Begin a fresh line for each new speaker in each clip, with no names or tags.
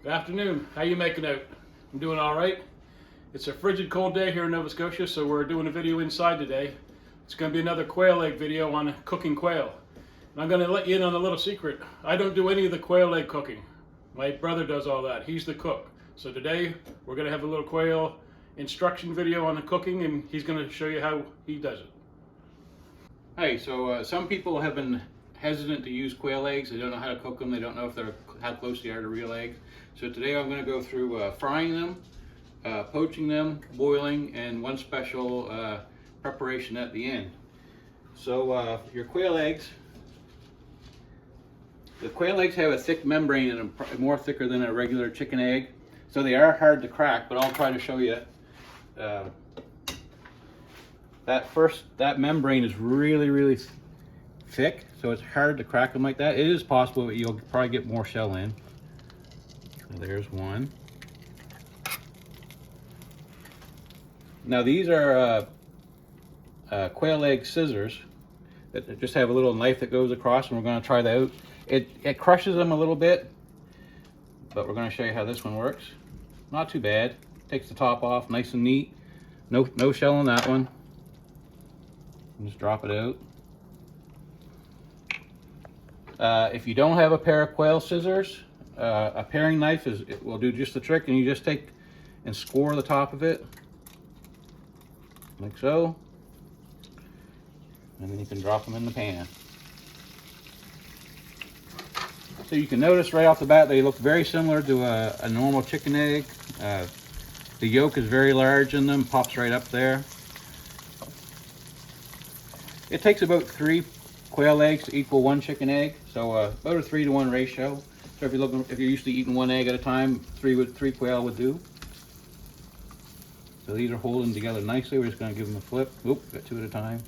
Good afternoon. How you making out? I'm doing all right. It's a frigid cold day here in Nova Scotia, so we're doing a video inside today. It's going to be another quail egg video on cooking quail. And I'm going to let you in on a little secret. I don't do any of the quail egg cooking. My brother does all that. He's the cook. So today we're going to have a little quail instruction video on the cooking, and he's going to show you how he does it. Hey, so some people have been hesitant to use quail eggs. They don't know how to cook them. They don't know if how close they are to real eggs. So today I'm going to go through frying them, poaching them, boiling, and one special preparation at the end. So your quail eggs, the quail eggs have a thick membrane in them, more thicker than a regular chicken egg. So they are hard to crack, but I'll try to show you. That membrane is really thick, so it's hard to crack them like that. It is possible that you'll probably get more shell in. So there's one. Now these are quail egg scissors that just have a little knife that goes across, and we're going to try that out. It crushes them a little bit, but we're going to show you how this one works. Not too bad. Takes the top off, nice and neat. No shell on that one. Just drop it out. If you don't have a pair of quail scissors, a paring knife will do just the trick, and you just take and score the top of it like so, and then you can drop them in the pan. So you can notice right off the bat they look very similar to a normal chicken egg. The yolk is very large in them, pops right up there. It takes about 3 quail eggs to equal 1 chicken egg, so about a 3-to-1 ratio. So if you're used to eating 1 egg at a time, 3 quail would do. So these are holding together nicely. We're just going to give them a flip. Oop, got 2 at a time.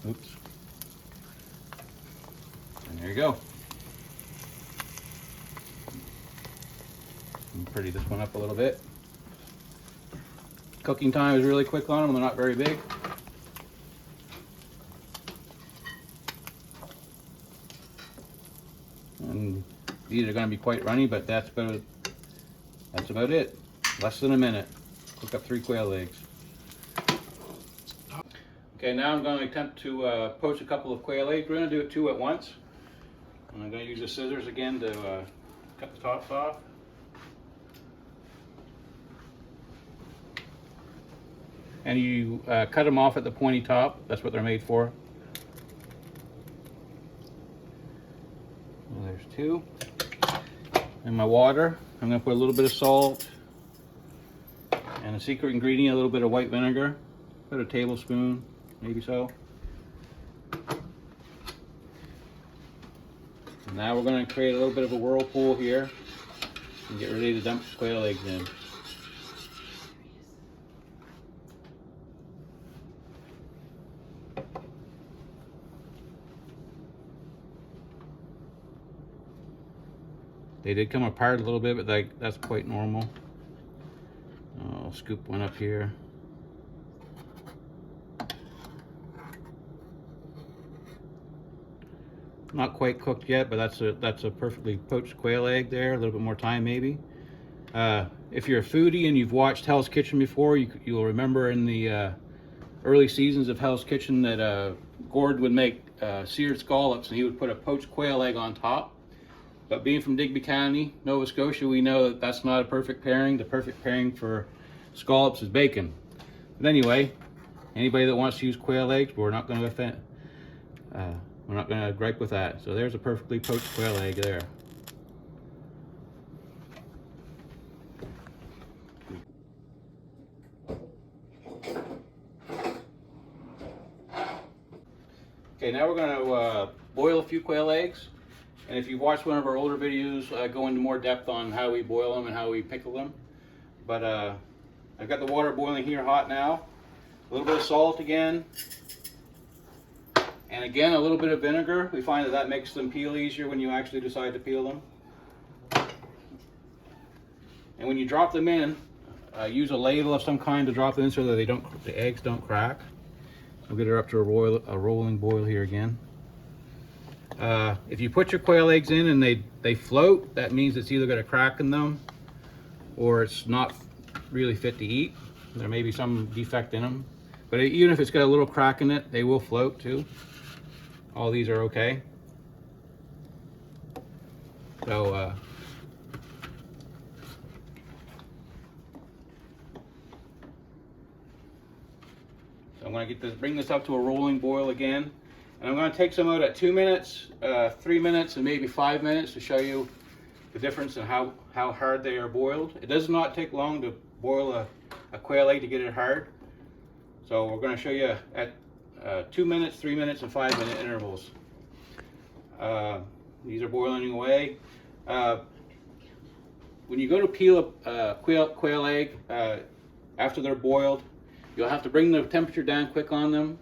Oops. And there you go. Pretty this one up a little bit. Cooking time is really quick on them. They're not very big. And these are going to be quite runny, but that's about it. Less than a minute. Cook up 3 quail eggs. Okay, now I'm going to attempt to poach a couple of quail eggs. We're going to do it 2 at once. And I'm going to use the scissors again to cut the tops off. And you cut them off at the pointy top. That's what they're made for. Well, there's 2. And my water, I'm going to put a little bit of salt and a secret ingredient, a little bit of white vinegar. Put a tablespoon, maybe so. And now we're going to create a little bit of a whirlpool here and get ready to dump the quail eggs in. They did come apart a little bit, but that's quite normal. I'll scoop one up here. Not quite cooked yet, but that's a perfectly poached quail egg there. A little bit more time maybe. If you're a foodie and you've watched Hell's Kitchen before, you'll remember in the early seasons of Hell's Kitchen that Gord would make seared scallops, and he would put a poached quail egg on top. But being from Digby County, Nova Scotia, we know that that's not a perfect pairing. The perfect pairing for scallops is bacon. But anyway,
Anybody that wants to use quail eggs, we're not going to offend. We're not going to gripe with that. So there's a perfectly poached quail egg there. Okay, now we're going to boil a few quail eggs. And if you've watched one of our older videos, I go into more depth on how we boil them and how we pickle them. But I've got the water boiling here hot now. A little bit of salt again. And again, a little bit of vinegar. We find that that makes them peel easier when you actually decide to peel them. And when you drop them in, use a ladle of some kind to drop them in so that the eggs don't crack. We'll get her up to a rolling boil here again. If you put your quail eggs in and they float, that means it's either got a crack in them or it's not really fit to eat. There may be some defect in them. But even if it's got a little crack in it, they will float too. All these are okay. So I'm going to bring this up to a rolling boil again. And I'm going to take some out at 2 minutes, 3 minutes, and maybe 5 minutes to show you the difference in how hard they are boiled. It does not take long to boil a quail egg to get it hard. So we're going to show you at 2 minutes, 3 minutes, and 5 minute intervals. These are boiling away. When you go to peel a quail egg after they're boiled, you'll have to bring the temperature down quick on them.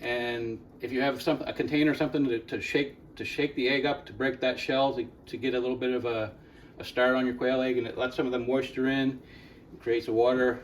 And if you have a container or something to shake the egg up to break that shell to get a little bit of a start on your quail egg, and it lets some of the moisture in, it creates a water.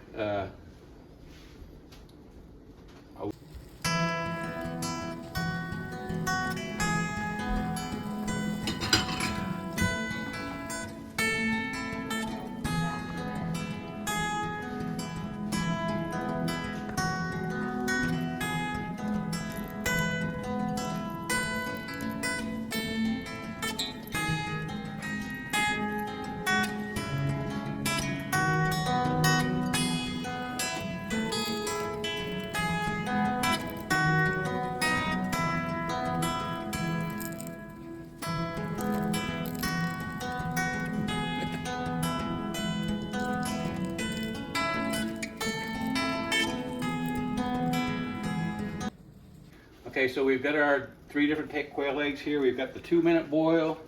Okay, so we've got our 3 different quail eggs here. We've got the 2 minute boil,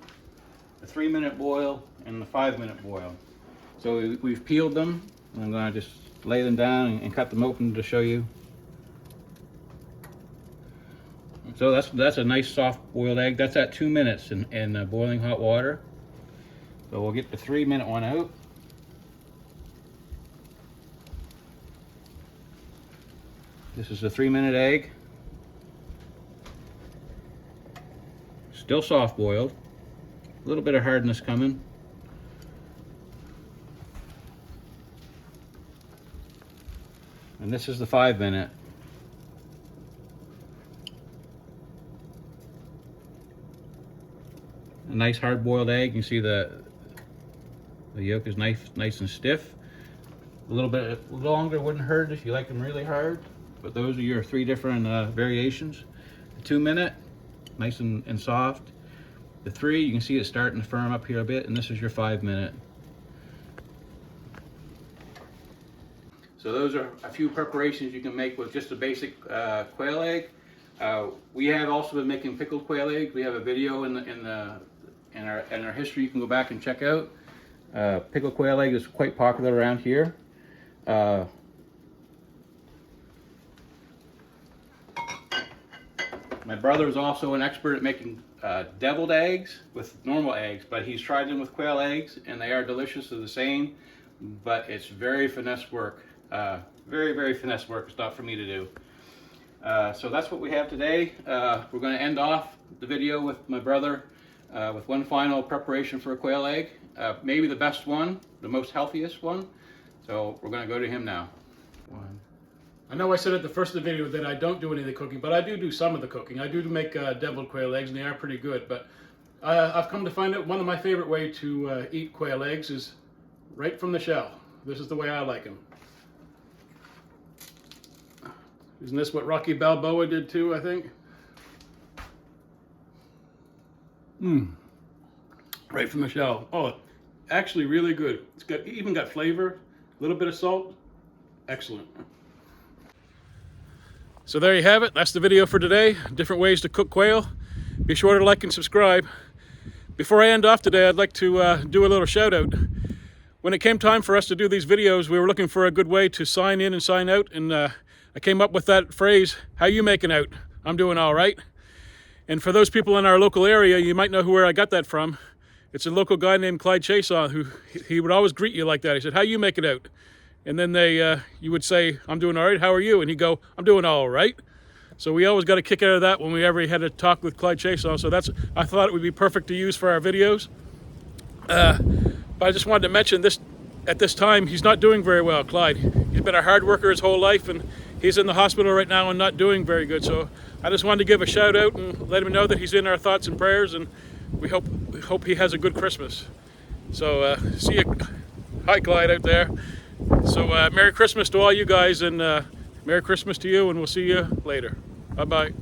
the 3 minute boil, and the 5 minute boil. So we've peeled them, and I'm going to just lay them down and cut them open to show you. So that's a nice soft boiled egg. That's at 2 minutes in boiling hot water. So we'll get the 3 minute one out. This is the 3 minute egg. Still soft boiled. A little bit of hardness coming. And this is the 5 minute. A nice hard boiled egg. You can see the yolk is nice and stiff. A little bit longer wouldn't hurt if you like them really hard. But those are your 3 different variations. The 2 minute, nice and soft. The 3, you can see it starting to firm up here a bit, and this is your 5 minute. So those are a few preparations you can make with just a basic quail egg. We have also been making pickled quail eggs. We have a video in our history you can go back and check out. Pickled quail egg is quite popular around here. My brother is also an expert at making deviled eggs with normal eggs, but he's tried them with quail eggs, and they are delicious. They're the same, but it's very finesse work. Very finesse work. It's not for me to do. So that's what we have today. We're going to end off the video with my brother with one final preparation for a quail egg. Maybe the best one, the most healthiest one. So we're going to go to him now.
I know I said at the first of the video that I don't do any of the cooking, but I do some of the cooking. I do make deviled quail eggs, and they are pretty good. But I've come to find out one of my favorite ways to eat quail eggs is right from the shell. This is the way I like them. Isn't this what Rocky Balboa did too, I think? Right from the shell. Oh, actually really good. It's got even got flavor, a little bit of salt. Excellent. So there you have it. That's the video for today. Different ways to cook quail. Be sure to like and subscribe. Before I end off today, I'd like to do a little shout out. When it came time for us to do these videos, we were looking for a good way to sign in and sign out, and I came up with that phrase, "How you making out?" I'm doing all right. And for those people in our local area, you might know where I got that from. It's a local guy named Clyde Chason who he would always greet you like that. He said, "How you making out?" And then you would say, "I'm doing all right. How are you?" And he'd go, "I'm doing all right." So we always got a kick out of that when we ever had a talk with Clyde Chason. So I thought it would be perfect to use for our videos. But I just wanted to mention this, at this time, he's not doing very well, Clyde. He's been a hard worker his whole life, and he's in the hospital right now and not doing very good. So I just wanted to give a shout out and let him know that he's in our thoughts and prayers, and we hope he has a good Christmas. So see you. Hi, Clyde out there. So Merry Christmas to all you guys, and Merry Christmas to you, and we'll see you later. Bye-bye.